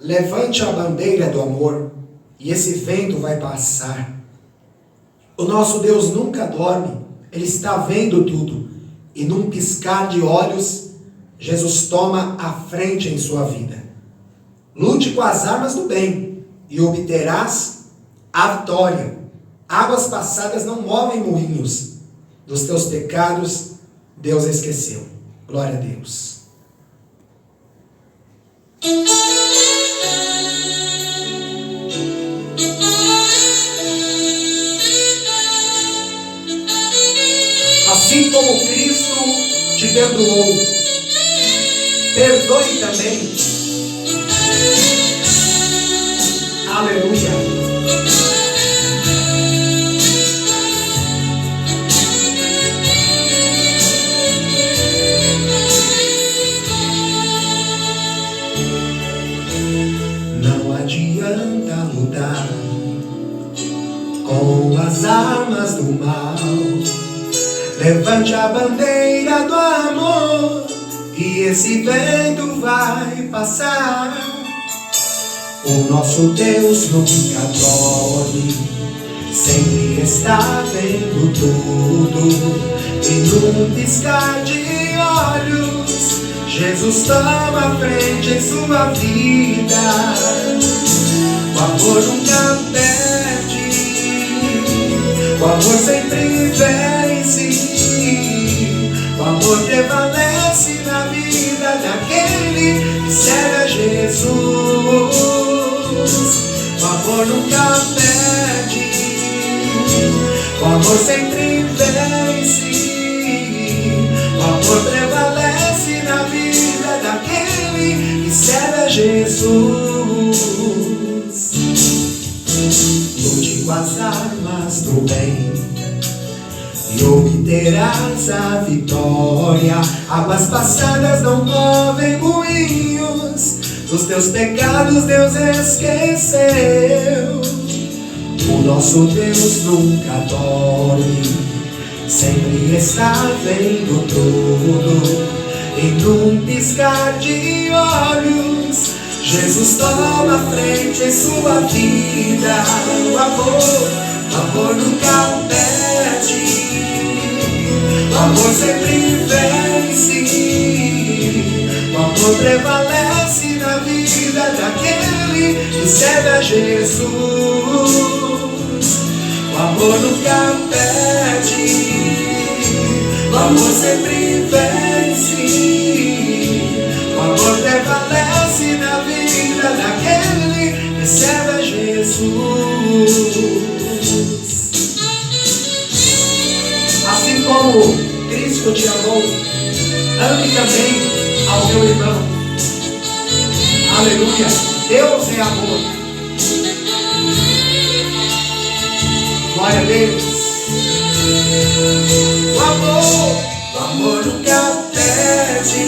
Levante a bandeira do amor e esse vento vai passar. O nosso Deus nunca dorme, Ele está vendo tudo. E num piscar de olhos, Jesus toma a frente em sua vida. Lute com as armas do bem e obterás a vitória. Águas passadas não movem moinhos. Dos teus pecados, Deus esqueceu. Glória a Deus. Assim como Cristo te perdoou, perdoe também. Aleluia. Não adianta lutar com as armas do mal. Levante a bandeira do amor e esse vento vai passar. O nosso Deus nunca dorme, sempre está vendo tudo. E num piscar de olhos, Jesus toma a frente em sua vida. O amor nunca perde, o amor sempre vence. O amor prevalece na vida daquele que serve a Jesus. O amor nunca perde, o amor sempre vence. O amor prevalece na vida daquele que serve a Jesus. Lute com as armas do bem e obterás a vitória. Águas passadas não movem moinhos. Dos teus pecados Deus esqueceu. O nosso Deus nunca dorme, sempre está vendo tudo. E num piscar de olhos, Jesus toma a frente em sua vida. O amor nunca perde, o amor sempre vence. O amor prevalece na vida daquele que serve a Jesus. O amor nunca perde, o amor sempre vence. O amor prevalece na vida daquele que serve a Jesus. Assim como Cristo te amou, ame também ao teu irmão. Aleluia. Deus é amor. Glória a Deus. O amor nunca perde,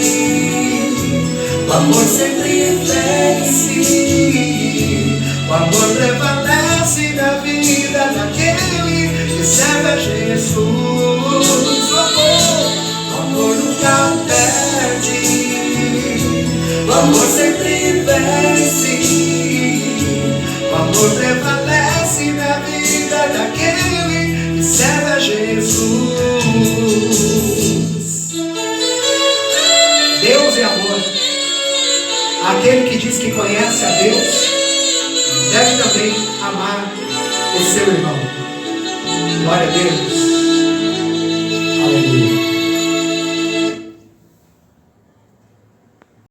o amor sempre vence. O amor prevalece na vida daquele que serve a Jesus. O amor nunca perde, o amor sempre vence. O amor prevalece na vida daquele que serve a Jesus. Deus é amor. Aquele que diz que conhece a Deus deve também amar o seu irmão. Glória a Deus.